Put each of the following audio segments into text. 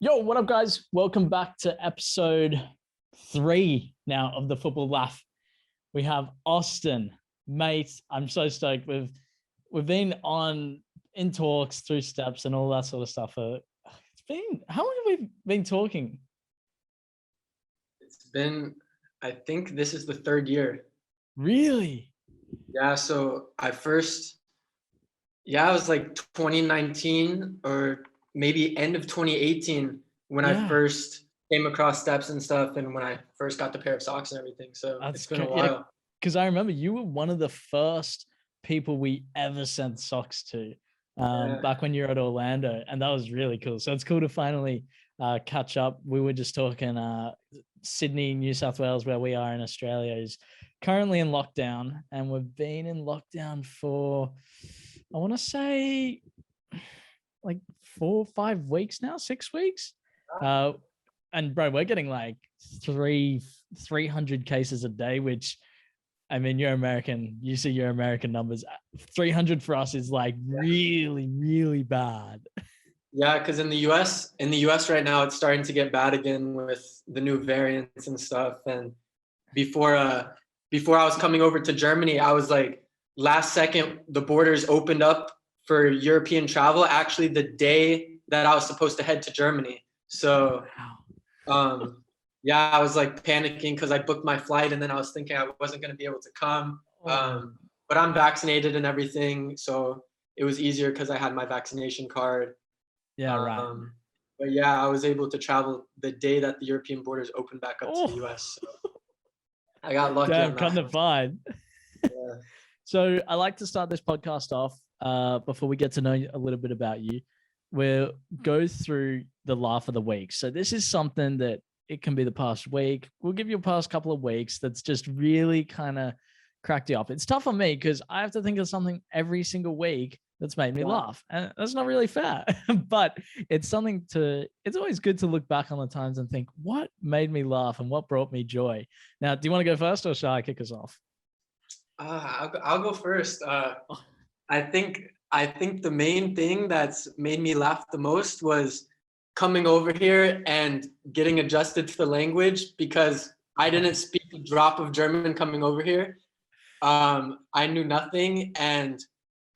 Yo, what up, guys? Welcome back to episode 3 now of the Football Laff. We have Austin, mate. I'm so stoked. We've been on in talks through steps and all that sort of stuff. It's been how long have we been talking? It's been, I think this is the third year. Really? Yeah, so it was like 2019 or maybe end of 2018 when I Yeah, first came across steps and stuff and when I first got the pair of socks and everything. So it's been a yeah. while. Because I remember you were one of the first people we ever sent socks to Yeah. back when you were at Orlando, and that was really cool. So it's cool to finally catch up. We were just talking Sydney, New South Wales, where we are in Australia, is currently in lockdown, and we've been in lockdown for, I want to say, like 4 or 5 weeks now, 6 weeks. And bro, we're getting like 300 cases a day, which, I mean, you're American. You see your American numbers. 300 for us is like really, really bad. Yeah, because in the US right now, it's starting to get bad again with the new variants and stuff. And before I was coming over to Germany, I was like, last second the borders opened up for European travel, actually the day that I was supposed to head to Germany. So um yeah, I was like panicking because I booked my flight and then I was thinking I wasn't going to be able to come. Oh, But I'm vaccinated and everything, so it was easier because I had my vaccination card. yeah, right. But yeah, I was able to travel the day that the European borders opened back up to the Oh, US. So I got lucky damn, on couldn't that. have fine. Yeah. So I like to start this podcast off before we get to know a little bit about you. We'll go through the laugh of the week. So this is something that it can be the past week. We'll give you a past couple of weeks that's just really kind of cracked you up. It's tough on me because I have to think of something every single week that's made me laugh. And that's not really fair. But it's always good to look back on the times and think, what made me laugh and what brought me joy? Now, do you want to go first or shall I kick us off? I'll go first. I think the main thing that's made me laugh the most was coming over here and getting adjusted to the language because I didn't speak a drop of German coming over here. I knew nothing, and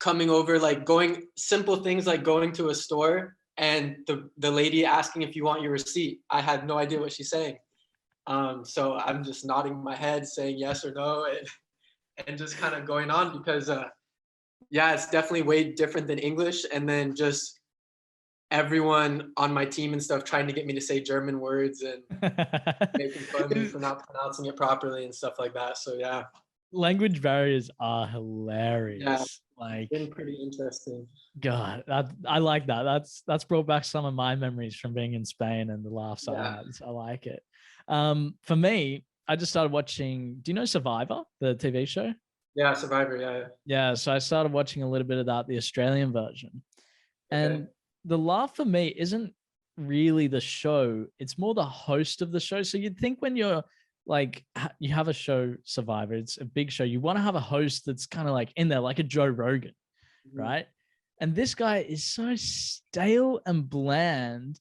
coming over, like going simple things like going to a store and the lady asking if you want your receipt. I had no idea what she's saying. So I'm just nodding my head, saying yes or no, and just kind of going on because yeah, it's definitely way different than English. And then just everyone on my team and stuff trying to get me to say German words and making fun of me for not pronouncing it properly and stuff like that. So yeah, Language barriers are yeah, hilarious. it's Like, been pretty interesting. God, I like that. That's brought back some of my memories from being in Spain and the laughs I Yeah, had. So I like it. For me, I just started watching. Do you know Survivor, the TV show? yeah, Survivor. Yeah, Yeah, so I started watching a little bit of that, the Australian version. yeah. Okay. And the laugh for me isn't really the show, it's more the host of the show. So you'd think when you're like, you have a show, Survivor, it's a big show, you want to have a host that's kind of like in there, like a Joe Rogan, Mhm. right? And this guy is so stale and bland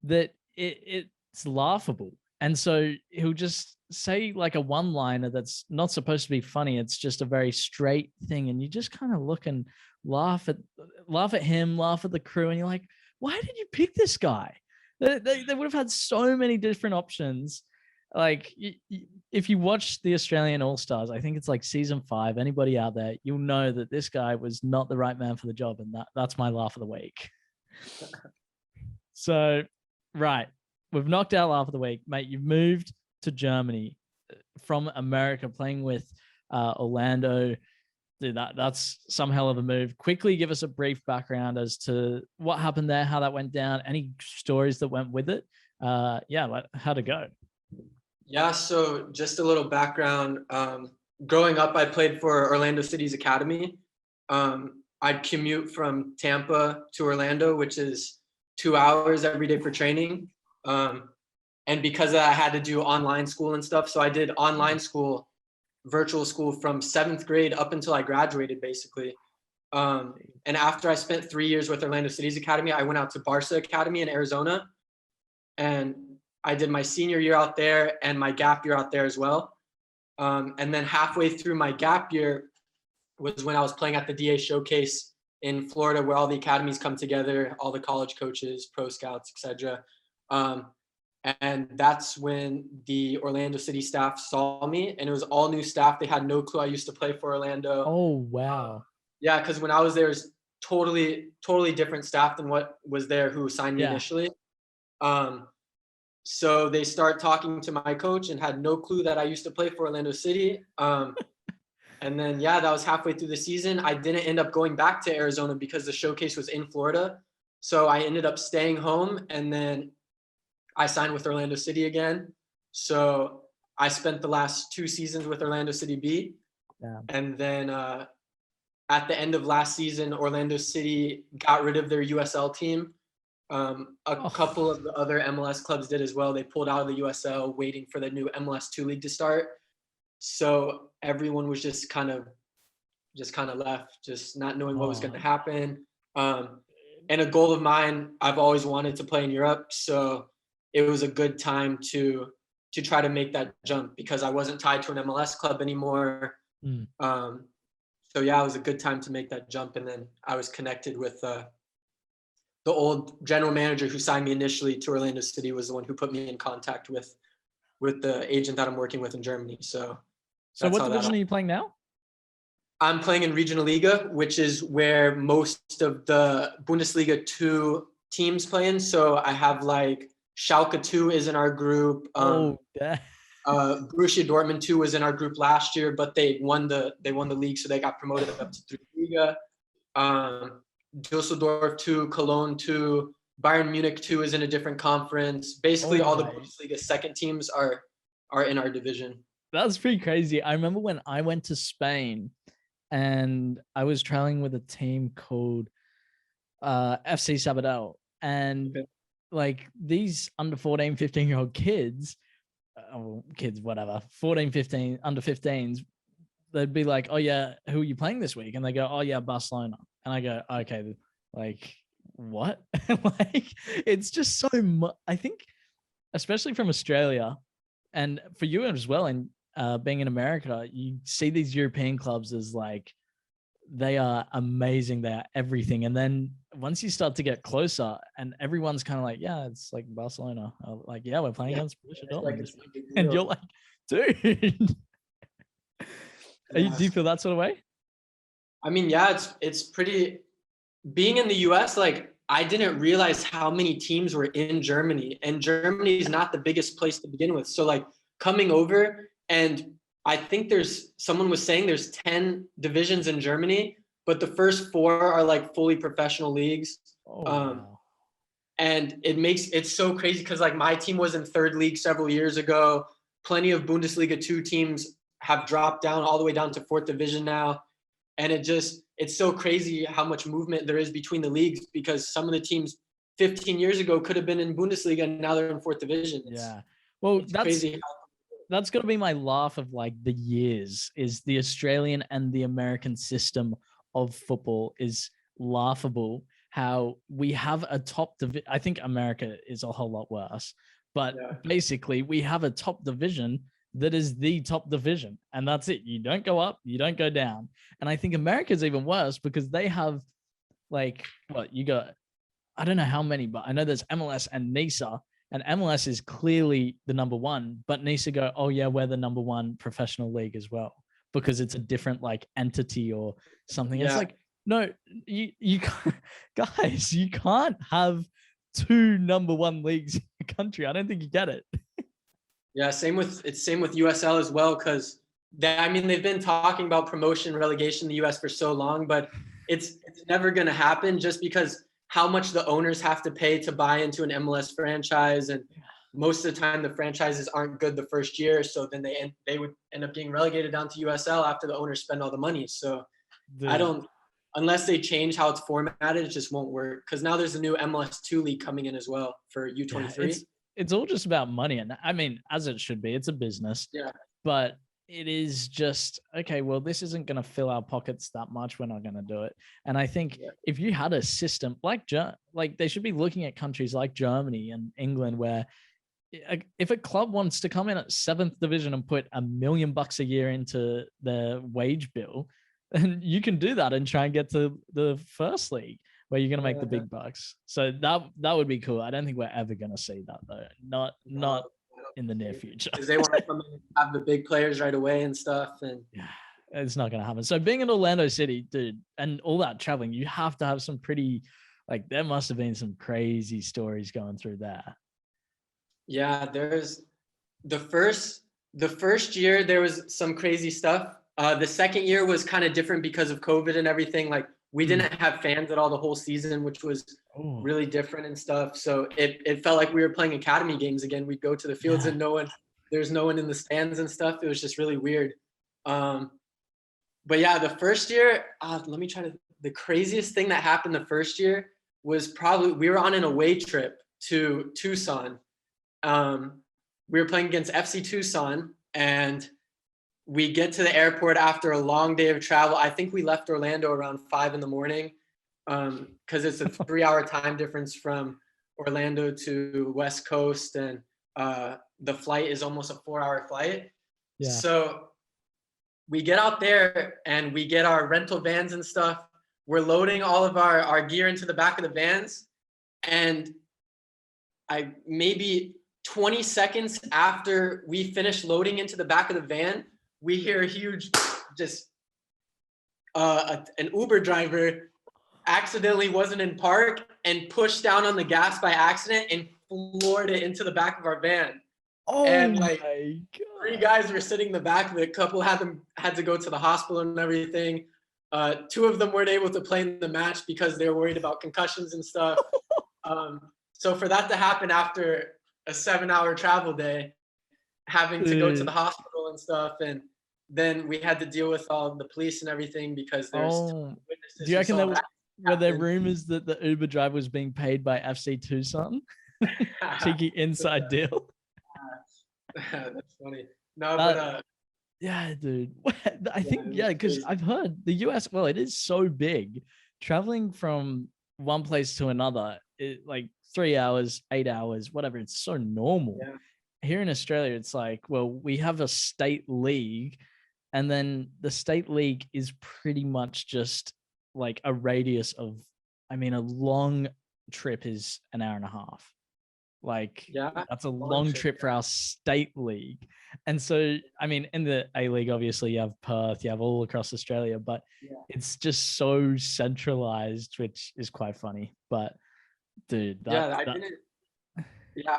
that it's laughable. And so he'll just say like a one liner that's not supposed to be funny. It's just a very straight thing. And you just kind of look and laugh at him, laugh at the crew. And you're like, why did you pick this guy? They would have had so many different options. Like, if you watch the Australian All Stars, I think it's like season 5. Anybody out there, you'll know that this guy was not the right man for the job, and that's my laugh of the week. So, right, we've knocked out laugh of the week, mate. You've moved to Germany from America, playing with Orlando. Dude, that's some hell of a move. Quickly give us a brief background as to what happened there, how that went down, any stories that went with it. Yeah, how'd it go? Yeah, so just a little background. Growing up, I played for Orlando City's academy. I'd commute from Tampa to Orlando, which is 2 hours every day for training. And because I had to do online school and stuff, so I did online school, virtual school from 7th grade up until I graduated, basically. And after I spent 3 years with Orlando City's academy, I went out to Barca Academy in Arizona. and I did my senior year out there and my gap year out there as well. And then halfway through my gap year was when I was playing at the DA Showcase in Florida, where all the academies come together, all the college coaches, pro scouts, etc. And that's when the Orlando City staff saw me, and it was all new staff. They had no clue I used to play for Orlando. Oh, wow. Yeah, because when I was there, it was totally different staff than what was there who signed me initially. So they start talking to my coach and had no clue that I used to play for Orlando City. And then, that was halfway through the season. I didn't end up going back to Arizona because the showcase was in Florida. So I ended up staying home, and then I signed with Orlando City again. So I spent the last 2 seasons with Orlando City B. Yeah. And then at the end of last season, Orlando City got rid of their USL team. A couple of the other MLS clubs did as well. They pulled out of the USL, waiting for the new MLS 2 league to start. So everyone was just kind of left, just not knowing what was going to happen. And a goal of mine, I've always wanted to play in Europe. So it was a good time to try to make that jump, because I wasn't tied to an MLS club anymore. So it was a good time to make that jump. And then I was connected with the old general manager who signed me initially to Orlando City, was the one who put me in contact with the agent that I'm working with in Germany. So what division are you playing now? I'm playing in Regional Liga, which is where most of the Bundesliga 2 teams play in. So I have like Schalke 2 is in our group. Borussia Dortmund 2 was in our group last year, but they won the league, so they got promoted up to 3 Liga. Düsseldorf 2, Cologne 2, Bayern Munich 2 is in a different conference. Basically, all the Bundesliga second teams are in our division. That's pretty crazy. I remember when I went to Spain and I was traveling with a team called FC Sabadell, and like these under 14, 15-year-old kids, whatever, 14, 15, under 15s, they'd be like, oh yeah, who are you playing this week? And they go, oh yeah, Barcelona. And I go, okay, like what? Like, it's just so much. I think, especially from Australia, and for you as well, and being in America, you see these European clubs as like, they are amazing. They are everything. And then once you start to get closer, and everyone's kind of like, yeah, it's like Barcelona. Like, yeah, we're playing against Borussia Dortmund. And you're like, dude. Do you feel that sort of way? I mean, it's pretty. Being in the US, like, I didn't realize how many teams were in Germany, and Germany is not the biggest place to begin with. So like coming over, and I think someone was saying there's 10 divisions in Germany, but the first 4 are like fully professional leagues. Wow. And it's so crazy because like my team was in 3rd league several years ago. Plenty of Bundesliga 2 teams have dropped down all the way down to 4th division now. And it's so crazy how much movement there is between the leagues, because some of the teams 15 years ago could have been in Bundesliga and now they're in 4th division. Well, that's got to be my laugh of like the years, is the Australian and the American system of football is laughable. How we have a top division. I think America is a whole lot worse, but basically we have a top division that is the top division, and that's it. You don't go up, you don't go down. And I think America is even worse, because they have like, you got, I don't know how many, but I know there's MLS and NISA, and MLS is clearly the number 1, but NISA go, oh yeah, we're the number 1 professional league as well, because it's a different like entity or something. It's like, no, you can't, guys, you can't have 2 number 1 leagues in the country. I don't think you get it. Yeah, same with USL as well, because they've been talking about promotion, relegation in the US for so long, but it's never going to happen, just because how much the owners have to pay to buy into an MLS franchise, and most of the time the franchises aren't good the first year, so then they would end up being relegated down to USL after the owners spend all the money. So unless they change how it's formatted, it just won't work, because now there's a new MLS 2 league coming in as well for U23. It's all just about money, and I mean, as it should be. It's a business. Yeah. But it is just, okay, well, this isn't going to fill our pockets that much. We're not going to do it. And I think if you had a system like they should be looking at countries like Germany and England, where if a club wants to come in at 7th division and put $1 million a year into their wage bill, then you can do that and try and get to the first league where you're going to make the big bucks. So that would be cool. I don't think we're ever going to see that though. Not in the near future. Because they want to come in and have the big players right away and stuff. And yeah, it's not going to happen. So being in Orlando City, dude, and all that traveling, you have to have some pretty, like, there must have been some crazy stories going through there. Yeah, there's the first year there was some crazy stuff. The second year was kind of different because of COVID and everything. Like, we didn't have fans at all the whole season, which was really different and stuff. So it felt like we were playing academy games again. We'd go to the fields and there's no one in the stands and stuff. It was just really weird. But yeah, the first year, the craziest thing that happened the first year was probably we were on an away trip to Tucson. We were playing against FC Tucson, and we get to the airport after a long day of travel. I think we left Orlando around 5 a.m. Because it's a 3-hour time difference from Orlando to West Coast, and the flight is almost a 4-hour flight. Yeah. So we get out there and we get our rental vans and stuff. We're loading all of our gear into the back of the vans, and maybe 20 seconds after we finish loading into the back of the van, we hear a huge, an Uber driver accidentally wasn't in park and pushed down on the gas by accident and floored it into the back of our van. Oh, and my God. 3 guys were sitting in the back of it. A couple had to go to the hospital and everything. 2 of them weren't able to play in the match because they were worried about concussions and stuff. So for that to happen after a 7-hour travel day, having to go to the hospital and stuff, and then we had to deal with all the police and everything because there's witnesses. Do you reckon were there rumors that the Uber driver was being paid by FC Tucson? Cheeky inside deal. That's funny. No, but yeah, dude. I think because I've heard the US. Well, it is so big. Traveling from one place to another, like 3 hours, 8 hours, whatever. It's so normal. Yeah. Here in Australia, it's like, well, we have a state league, and then the state league is pretty much just like a radius of, a long trip is an hour and a half. Like, that's a long trip for our state league. And so, in the A League, obviously you have Perth, you have all across Australia, but it's just so centralized, which is quite funny. But dude, I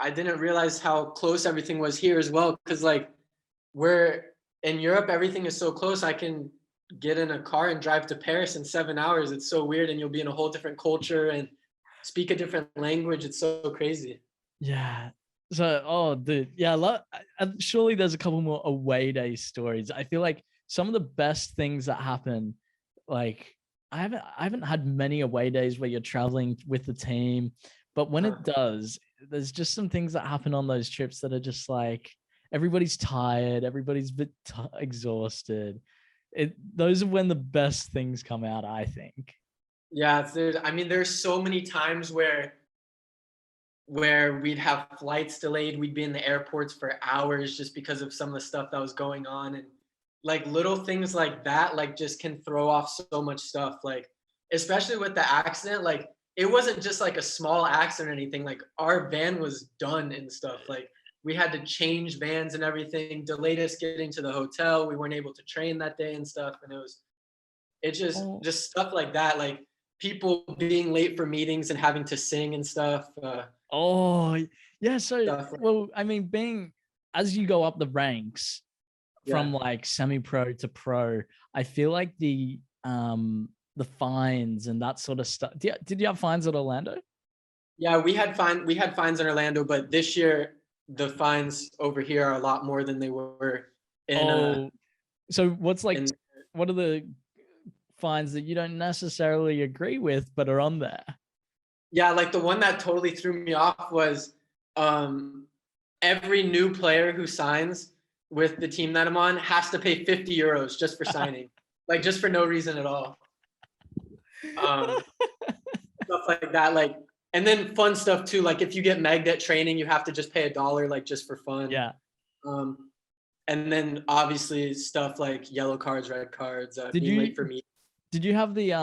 didn't realize how close everything was here as well. Cause like, we're in Europe, everything is so close. I can get in a car and drive to Paris in 7 hours. It's so weird. And you'll be in a whole different culture and speak a different language. It's so crazy. Yeah. So, dude, surely there's a couple more away day stories. I feel like some of the best things that happen, like I haven't had many away days where you're traveling with the team, but when it does, there's just some things that happen on those trips that are just like, everybody's tired, everybody's a bit exhausted. Those are when the best things come out, I think. Yeah, there's so many times where we'd have flights delayed. We'd be in the airports for hours just because of some of the stuff that was going on. And like little things like that, like just can throw off so much stuff. Like, especially with the accident, like it wasn't just like a small accident or anything. Like our van was done and stuff. Like we had to change vans and everything, delayed us getting to the hotel. We weren't able to train that day and stuff. And it's just stuff like that. Like people being late for meetings and having to sing and stuff. So, being, as you go up the ranks from like semi-pro to pro, I feel like the fines and that sort of stuff. Did you have fines at Orlando? Yeah, we had fines in Orlando, but this year the fines over here are a lot more than they were in. So what are the fines that you don't necessarily agree with but are on there? Yeah, like the one that totally threw me off was every new player who signs, with the team that I'm on has to pay 50 euros just for signing, like just for no reason at all. Stuff like that, like, and then fun stuff too. Like if you get megged at training, you have to just pay $1, like just for fun. Yeah. And then obviously stuff like yellow cards, red cards, Did being you late for me. did you have the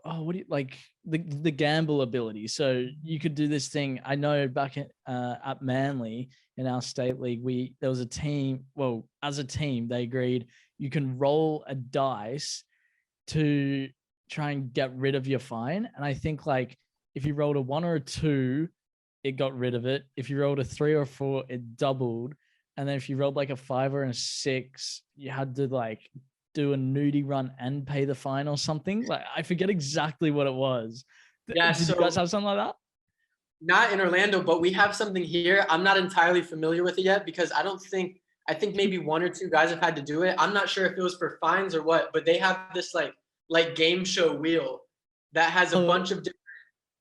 what do you like the gamble ability? So you could do this thing. I know back at Manly in our state league, there was a team. Well, as a team, they agreed you can roll a dice to try and get rid of your fine. And I think like if you rolled a 1 or a 2, it got rid of it. If you rolled a 3 or 4, it doubled. And then if you rolled like a 5 or a 6, you had to like do a nudie run and pay the fine or something. Like I forget exactly what it was. Yeah, Did you guys have something like that? Not in Orlando, but we have something here. I'm not entirely familiar with it yet because I think maybe 1 or 2 guys have had to do it. I'm not sure if it was for fines or what, but they have this like game show wheel that has a bunch of different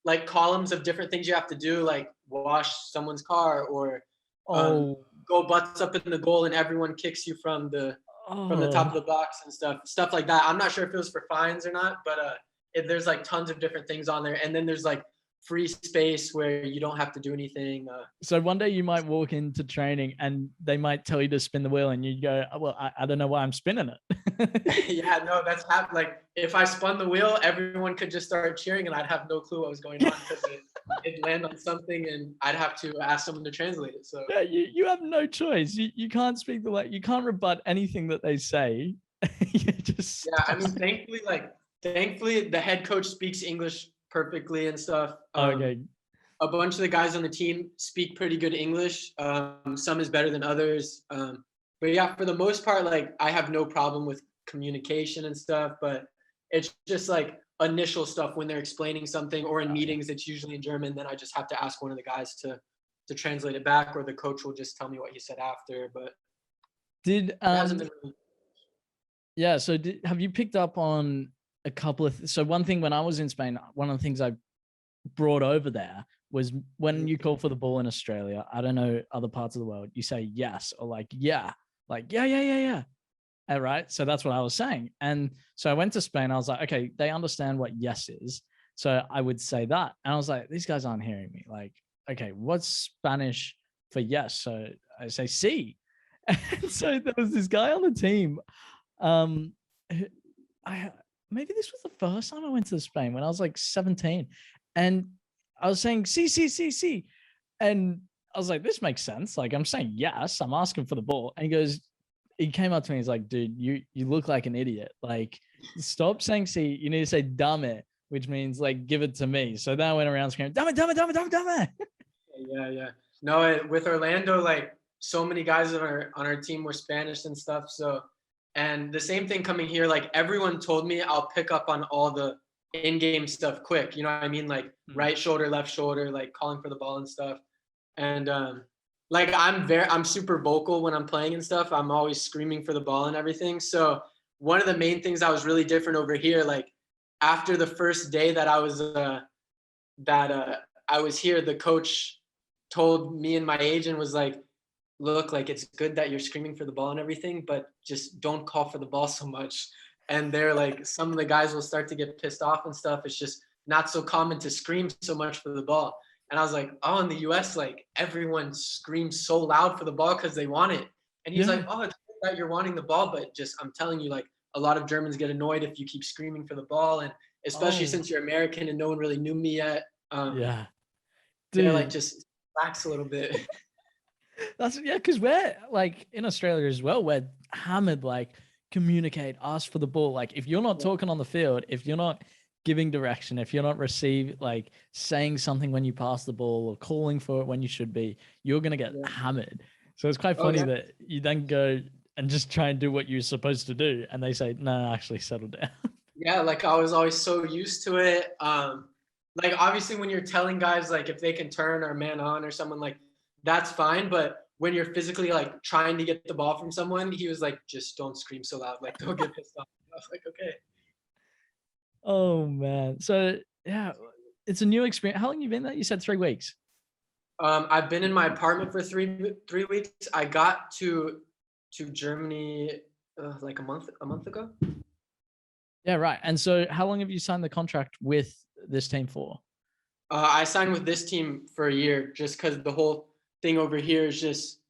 like columns of different things you have to do, like wash someone's car or go butts up in the goal and everyone kicks you from the top of the box and stuff like that. I'm not sure if it was for fines or not, but there's like tons of different things on there. And then there's like free space where you don't have to do anything. So one day you might walk into training and they might tell you to spin the wheel and you go, well, I don't know why I'm spinning it. Yeah, no, that's like if I spun the wheel, everyone could just start cheering and I'd have no clue what was going on because it'd land on something and I'd have to ask someone to translate it. So yeah, you have no choice. You can't speak the way, you can't rebut anything that they say. Yeah, I mean, thankfully the head coach speaks English perfectly and stuff. Okay. A bunch of the guys on the team speak pretty good English. Some is better than others. But yeah, for the most part, like I have no problem with communication and stuff, but it's just like initial stuff when they're explaining something or in meetings, it's usually in German. Then I just have to ask one of the guys to translate it back, or the coach will just tell me what he said after. But it hasn't been really... Yeah. So have you picked up on a couple of so one thing when I was in Spain, one of the things I brought over there was when you call for the ball in Australia, I don't know other parts of the world, you say yes or like yeah. All right. So that's what I was saying. And so I went to Spain. I was like, okay, they understand what yes is. So I would say that. And I was like, these guys aren't hearing me. Like, okay, what's Spanish for yes? So I say sí. And so there was this guy on the team. Maybe this was the first time I went to Spain when I was like 17. And I was saying sí. And I was like, this makes sense. Like I'm saying yes, I'm asking for the ball. And he came up to me, he's like, dude, you look like an idiot. Like, stop saying sí. You need to say dame, which means like give it to me. So then I went around screaming, dame. Yeah. No, with Orlando, like so many guys on our team were Spanish and stuff. So, and the same thing coming here, like everyone told me I'll pick up on all the in-game stuff quick. You know what I mean? Like right shoulder, left shoulder, like calling for the ball and stuff. And like I'm super vocal when I'm playing and stuff. I'm always screaming for the ball and everything. So one of the main things that was really different over here, like after the first day that I was here, the coach told me and my agent was like, look, like it's good that you're screaming for the ball and everything, but just don't call for the ball so much. And they're like, some of the guys will start to get pissed off and stuff. It's just not so common to scream so much for the ball. And I was like, oh, in the US, like everyone screams so loud for the ball because they want it. And he's like, oh, it's good that you're wanting the ball, but just I'm telling you, like a lot of Germans get annoyed if you keep screaming for the ball, and especially since you're American and no one really knew me yet. Dude. They're like just relax a little bit. That's because we're like in Australia as well, we're hammered like communicate, ask for the ball. Like if you're not talking on the field, if you're not giving direction, if you're not like saying something when you pass the ball or calling for it when you should be, you're gonna get hammered. So it's quite funny that you then go and just try and do what you're supposed to do, and they say, no, actually settle down. Yeah, like I was always so used to it. Like obviously when you're telling guys like if they can turn or man on or someone, like that's fine, but when you're physically like trying to get the ball from someone, he was like, just don't scream so loud, like don't get pissed off. I was like, okay. Oh man. So yeah, it's a new experience. How long have you been there? You said 3 weeks. I've been in my apartment for three weeks. I got to Germany like a month ago. Yeah, right. And so how long have you signed the contract with this team for? I signed with this team for a year just because the whole thing over here is just,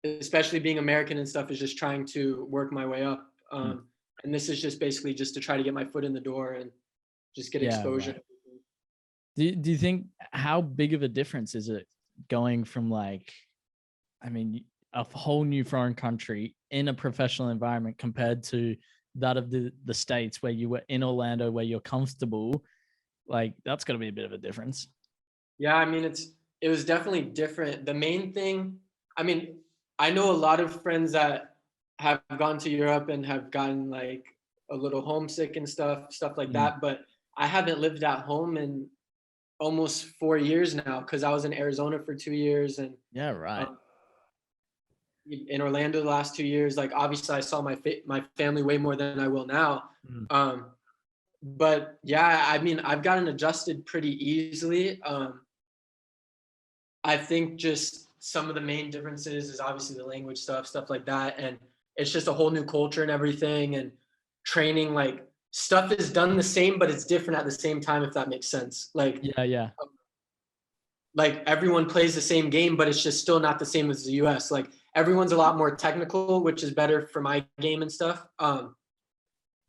especially being American and stuff, is just trying to work my way up. And this is just basically just to try to get my foot in the door and just get Yeah, exposure. right. Do you think, how big of a difference is it going from like, I mean, a whole new foreign country in a professional environment compared to that of the States where you were in Orlando, where you're comfortable? Like, that's got to be a bit of a difference. Yeah, I mean, it was definitely different. The main thing, I mean, I know a lot of friends that have gone to Europe and have gotten like a little homesick and stuff like that, but I haven't lived at home in almost 4 years now because I was in Arizona for 2 years and Yeah, right. in Orlando the last 2 years. Like obviously, I saw my family way more than I will now. But yeah, I mean, I've gotten adjusted pretty easily. I think just some of the main differences is obviously the language stuff like that, and it's just a whole new culture and everything, and training, like stuff is done the same, but it's different at the same time, if that makes sense. Yeah. Like everyone plays the same game, but it's just still not the same as the US. Like everyone's a lot more technical, which is better for my game and stuff.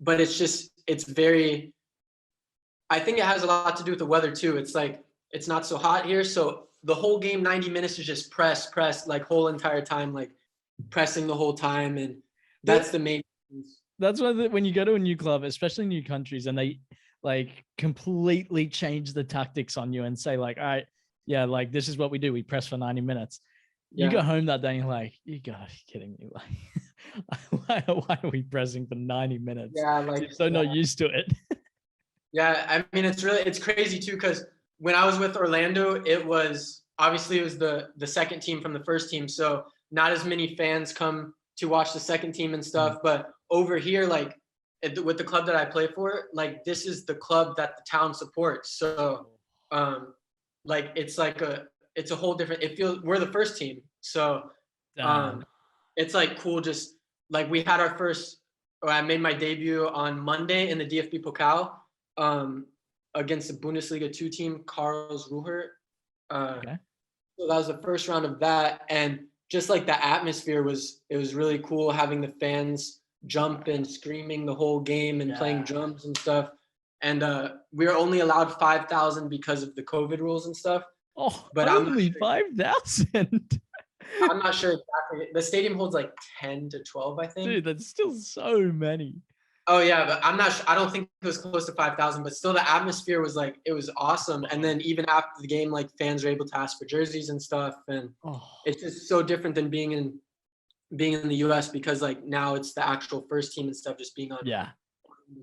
But it's very, I think it has a lot to do with the weather too. It's like, it's not so hot here. So the whole game, 90 minutes is just press, like whole entire time, like pressing the whole time. And that's the main. That's why when you go to a new club, especially new countries, and they like completely change the tactics on you and say like, all right, yeah, like this is what we do. We press for 90 minutes. You go home that day and you're like, you gotta be kidding me. Like, why are we pressing for 90 minutes? Yeah, like you're so not used to it. Yeah, I mean, it's crazy too, because when I was with Orlando, it was the second team from the first team, so not as many fans come to watch the second team and stuff. But over here, like with the club that I play for, like this is the club that the town supports. So, like it's a whole different. It feels, we're the first team, so it's like cool. Just like we had our first, or I made my debut on Monday in the DFB Pokal. Against the Bundesliga 2 team, Karlsruhe. Okay. So that was the first round of that, and just like the atmosphere it was really cool having the fans jumping, screaming the whole game and playing drums and stuff. And we were only allowed 5,000 because of the COVID rules and stuff. Oh, but only 5,000. I'm not sure exactly. The stadium holds like 10 to 12, I think. Dude, that's still so many. Oh yeah, but I don't think it was close to 5,000, but still the atmosphere was like, it was awesome. And then even after the game, like fans were able to ask for jerseys and stuff. And it's just so different than being in the US, because like now it's the actual first team and stuff just being on the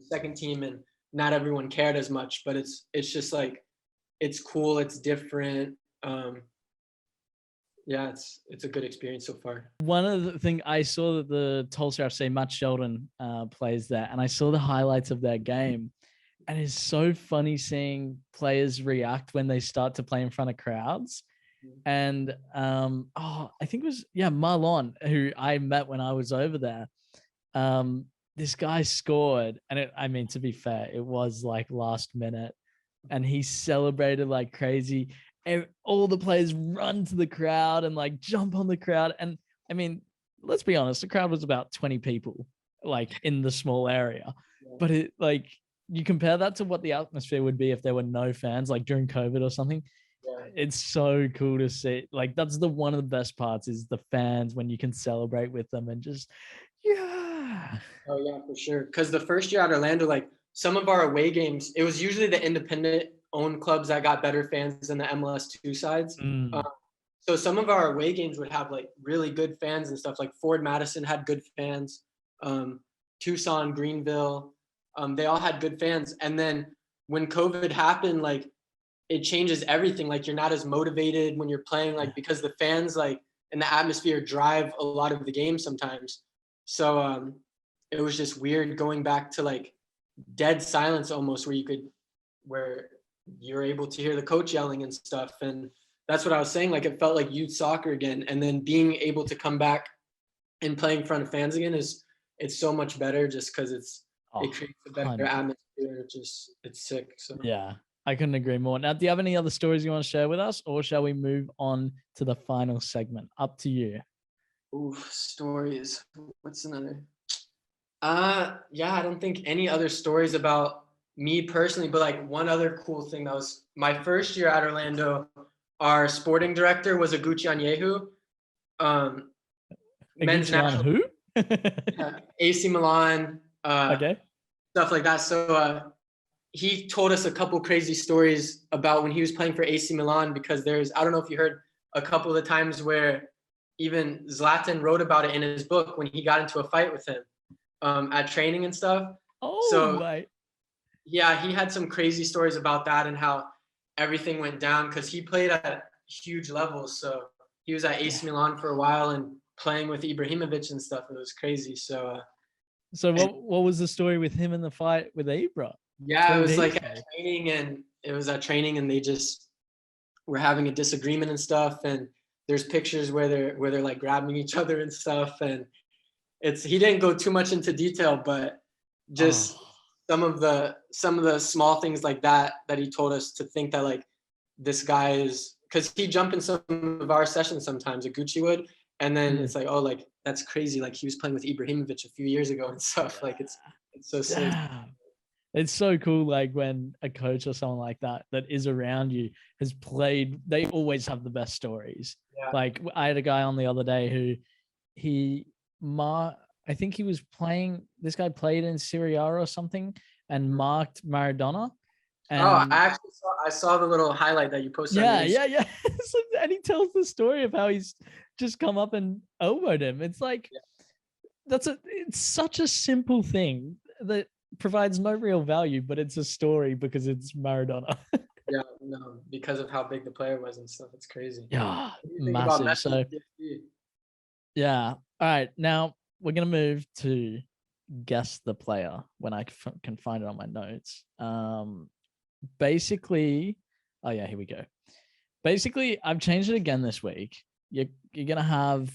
second team, and not everyone cared as much, but it's just like, it's cool. It's different. Yeah, it's a good experience so far. One of the things I saw that the Tulsa FC, Matt Sheldon plays there, and I saw the highlights of their game, and it's so funny seeing players react when they start to play in front of crowds. And I think it was Marlon, who I met when I was over there. This guy scored, and I mean, to be fair, it was like last minute, and he celebrated like crazy. And all the players run to the crowd and like jump on the crowd. And I mean, let's be honest, the crowd was about 20 people, like in the small area. But it, like, you compare that to what the atmosphere would be if there were no fans, like during COVID or something. It's so cool to see. Like, that's one of the best parts, is the fans, when you can celebrate with them and just, Oh yeah, for sure. Because the first year at Orlando, like some of our away games, it was usually the independent owned clubs that got better fans than the MLS2 sides. So some of our away games would have like really good fans and stuff. Like Ford Madison had good fans. Tucson, Greenville, they all had good fans. And then when COVID happened, like it changes everything. Like you're not as motivated when you're playing, like because the fans like and the atmosphere drive a lot of the game sometimes. So it was just weird going back to like dead silence almost, where you're able to hear the coach yelling and stuff. And that's what I was saying. Like it felt like youth soccer again, and then being able to come back and play in front of fans again it's so much better just because it creates a better 100. atmosphere. It's sick. So Yeah, I couldn't agree more. Now, do you have any other stories you want to share with us, or shall we move on to the final segment? Up to you. oof, stories. What's another? Yeah, I don't think any other stories about me personally, but like one other cool thing that was my first year at Orlando, our sporting director was Aguchi Onyewu, men's Against national who? AC Milan, Okay. stuff like that. So he told us a couple crazy stories about when he was playing for AC Milan, because I don't know if you heard a couple of the times where even Zlatan wrote about it in his book when he got into a fight with him at training and stuff. Oh, So my. yeah, he had some crazy stories about that and how everything went down because he played at huge levels. So he was at AC Milan for a while and playing with Ibrahimovic and stuff. It was crazy. So what was the story with him in the fight with Ibra? yeah, What it did was he like say? at training and they just were having a disagreement and stuff. And there's pictures where they're like grabbing each other and stuff. And he didn't go too much into detail, but just some of the small things like that he told us to think that like this guy is, because he jumped in some of our sessions sometimes, Gucci would, and then it's like, oh, like that's crazy, like he was playing with Ibrahimovic a few years ago and stuff. Like it's so sick. Damn. It's so cool, like when a coach or someone like that is around you has played, they always have the best stories. Yeah. Like I had a guy on the other day who I think he was playing, this guy played in Serie A or something and marked Maradona. And I saw the little highlight that you posted. Yeah. So, and he tells the story of how he's just come up and elbowed him. It's like, it's such a simple thing that provides no real value, but it's a story because it's Maradona. Yeah, no, because of how big the player was and stuff. It's crazy. Yeah, What do you think massive. about Messi So and PSG? yeah. All right. Now we're going to move to guess the player when I can find it on my notes. Basically, oh yeah, here we go. Basically, I've changed it again this week. You're going to have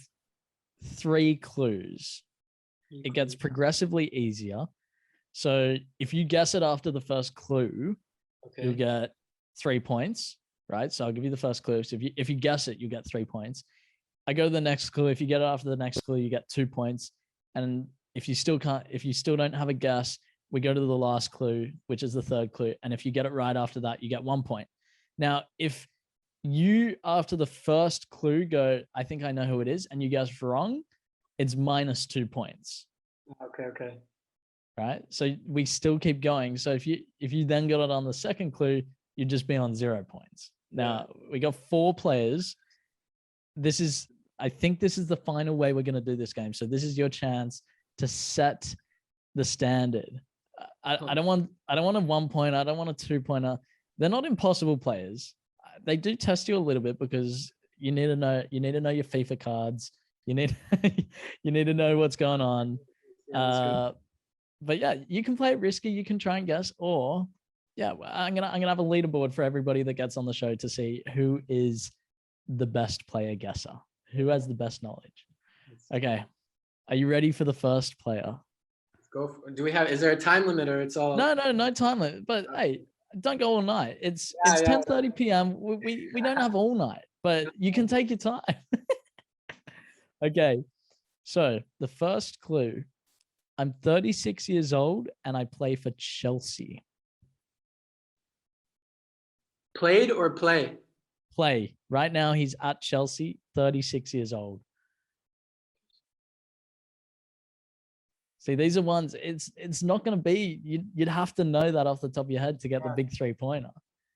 3 clues. It gets progressively easier. So if you guess it after the first clue, you'll get 3 points, right? So I'll give you the first clue. So if you guess it, you get 3 points. I go to the next clue. If you get it after the next clue, you get 2 points. And if you still don't have a guess, we go to the last clue, which is the third clue. And if you get it right after that, you get 1 point. Now, if you, after the first clue, go, I think I know who it is, and you guess wrong, it's -2 points. Okay. Right? So we still keep going. So if you then got it on the second clue, you'd just be on 0 points. Now we got 4 players. I think this is the final way we're going to do this game. So this is your chance to set the standard. I don't want a 1 point. I don't want a 2 pointer. They're not impossible players. They do test you a little bit because you need to know your FIFA cards. You need to know what's going on. But yeah, you can play it risky. You can try and guess, or yeah, I'm gonna have a leaderboard for everybody that gets on the show to see who is the best player guesser, who has the best knowledge. Okay, are you ready for the first player? Let's go. Is there a time limit or it's all? No time limit. But hey, don't go all night. It's 10:30 p.m. We don't have all night, but you can take your time. Okay, so the first clue. I'm 36 years old and I play for Chelsea. Played or play? Play. Right now he's at Chelsea, 36 years old. See, these are ones, it's not going to be, you'd have to know that off the top of your head to get the big 3-pointer.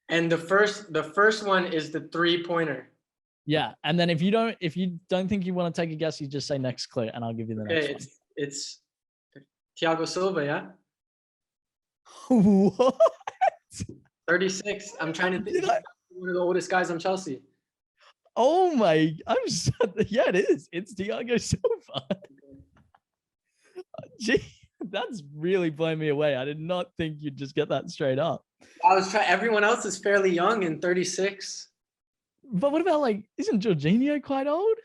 And the first one is the 3-pointer. Yeah. And then if you don't think you want to take a guess, you just say next clue and I'll give you the next one. It's Thiago Silva, yeah? What? 36. I'm trying to think. One of the oldest guys on Chelsea. Oh my, yeah, it is. It's Thiago Silva. Gee, that's really blown me away. I did not think you'd just get that straight up. Everyone else is fairly young and 36. But what about like, isn't Jorginho quite old?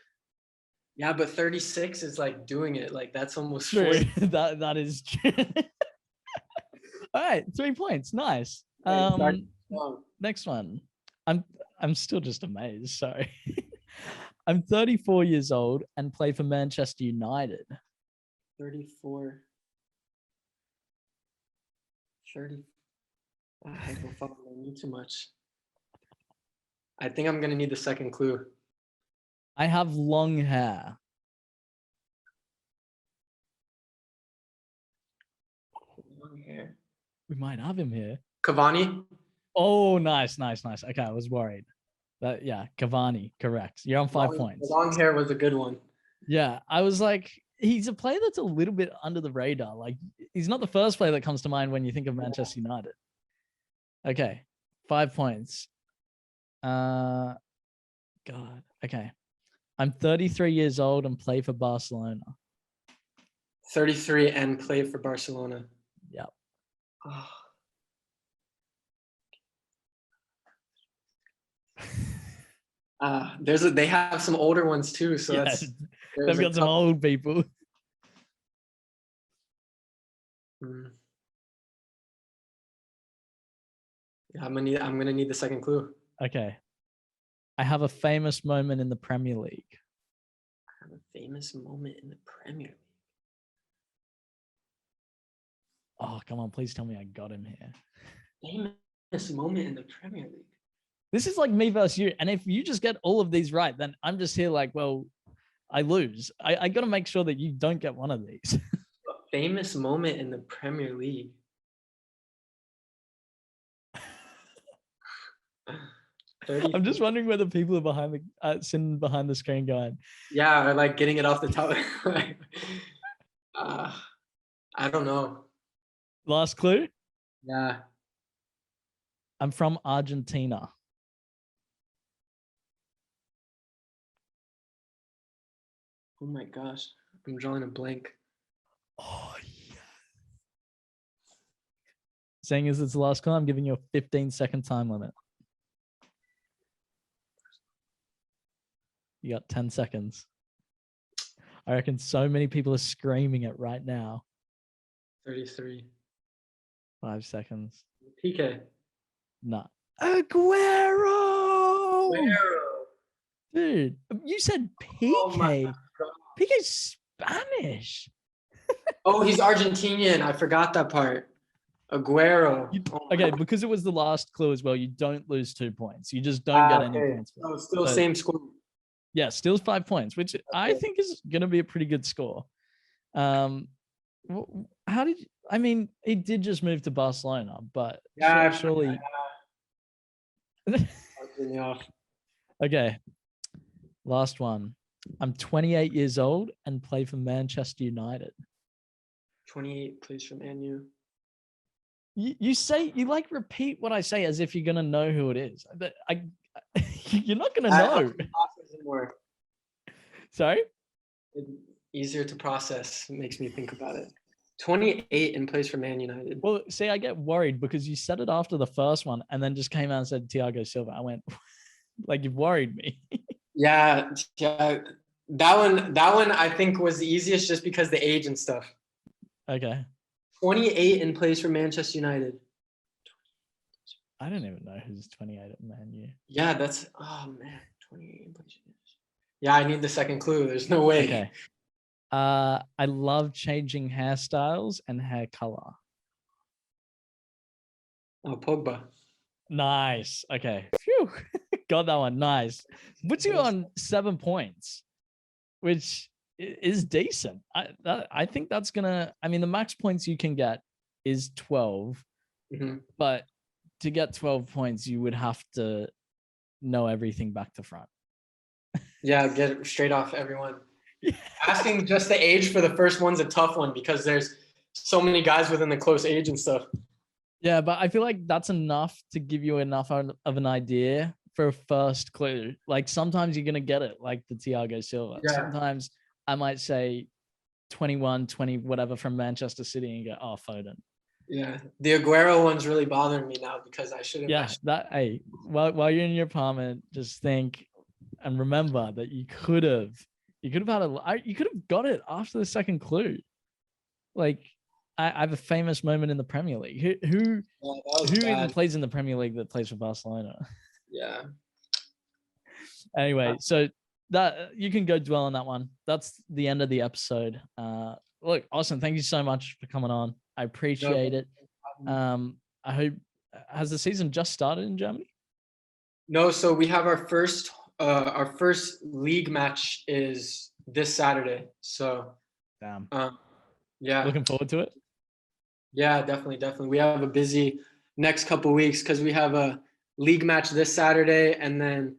Yeah, but 36 is like doing it. Like that's almost True. 40. That is true. All right, 3 points. Nice. Right, start strong. Next one. I'm I'm still just amazed. Sorry. I'm 34 years old and play for Manchester United. 34, 30. I don't fucking need too much. I think I'm gonna need the second clue. I have long hair. Long hair. We might have him here. Cavani. Oh, nice. Okay, I was worried. Yeah, Cavani, correct. You're on 5 points. The long hair was a good one. Yeah, I was like, he's a player that's a little bit under the radar. Like, he's not the first player that comes to mind when you think of Manchester United. Okay, 5 points. God. Okay. I'm 33 years old and play for Barcelona. 33 and played for Barcelona. Yep. Oh. They have some older ones too, so Yeah, that's they've got some old people. Yeah, I'm gonna need the second clue. Okay. I have a famous moment in the Premier League. I have a famous moment in the Premier League. Oh, come on, please tell me I got him here. Famous moment in the Premier League. This is like me versus you. And if you just get all of these right, then I'm just here like, well, I lose. I got to make sure that you don't get one of these. A famous moment in the Premier League. I'm just wondering whether people are behind the sitting behind the screen going, yeah, or like getting it off the top. I don't know. Last clue. Yeah. I'm from Argentina. Oh my gosh, I'm drawing a blank. Oh yeah. Saying as it's the last clue, I'm giving you a 15-second time limit. You got 10 seconds. I reckon so many people are screaming it right now. 33. 5 seconds. PK. No. Aguero! Aguero. Dude, you said PK. Oh PK's Spanish. Oh, he's Argentinian. I forgot that part. Aguero. Okay, because it was the last clue as well, you don't lose 2 points. You just don't get any points. Oh, still same score. Yeah, still 5 points, which I think is going to be a pretty good score. How did you, I mean, he did just move to Barcelona, but yeah, surely. Okay, last one. I'm 28 years old and play for Manchester United. 28 plays for Man U. You say, you like repeat what I say as if you're going to know who it is. But you're not going to know. Sorry? It's easier to process. It makes me think about it. 28 and plays for Man United. Well, see, I get worried because you said it after the first one and then just came out and said Thiago Silva. I went, like, you've worried me. Yeah. That one I think was the easiest just because the age and stuff. Okay. 28 and plays for Manchester United. I don't even know who's 28 at Man U. Yeah, that's, oh man, 28 and plays for Manchester. Yeah, I need the second clue. There's no way. Okay. I love changing hairstyles and hair color. Oh, Pogba. Nice. Okay. Phew. Got that one. Nice. Puts you on 7 points, which is decent. I think that's gonna. I mean, the max points you can get is 12, but to get 12 points, you would have to know everything back to front. Yeah, get it straight off everyone. Yeah. Asking just the age for the first one's a tough one because there's so many guys within the close age and stuff. Yeah, but I feel like that's enough to give you enough of an idea for a first clue. Like sometimes you're going to get it, like the Thiago Silva. Yeah. Sometimes I might say 21, 20, whatever from Manchester City and go, oh, Foden. Yeah, the Aguero one's really bothering me now because I should have. Yeah, hey, while you're in your apartment, just think and remember that you could have got it after the second clue. Like, I have a famous moment in the Premier League. Who even plays in the Premier League that plays for Barcelona? Yeah. Anyway, so that you can go dwell on that one. That's the end of the episode. Look, Austin, thank you so much for coming on. I appreciate it. I hope, has the season just started in Germany? No, so we have our first league match is this Saturday. So Damn. Yeah. Looking forward to it. Yeah, definitely. We have a busy next couple weeks because we have a league match this Saturday, and then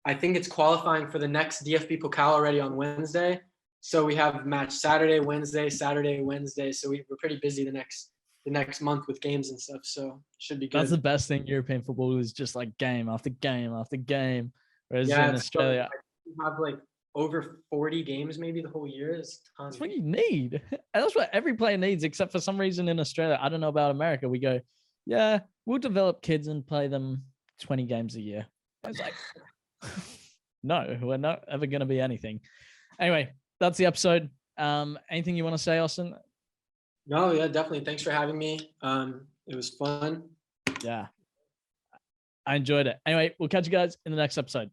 I think it's qualifying for the next DFB Pokal already on Wednesday. So we have match Saturday, Wednesday. So we're pretty busy the next month with games and stuff. So should be good. That's the best thing. European football is just like game after game after game. Whereas in Australia, we have like over 40 games maybe the whole year. That's what you need. And that's what every player needs, except for some reason in Australia. I don't know about America. We go, yeah, we'll develop kids and play them 20 games a year. It's like, no, we're not ever going to be anything. Anyway, that's the episode. Anything you want to say, Austin? No, yeah, definitely. Thanks for having me. It was fun. Yeah. I enjoyed it. Anyway, we'll catch you guys in the next episode.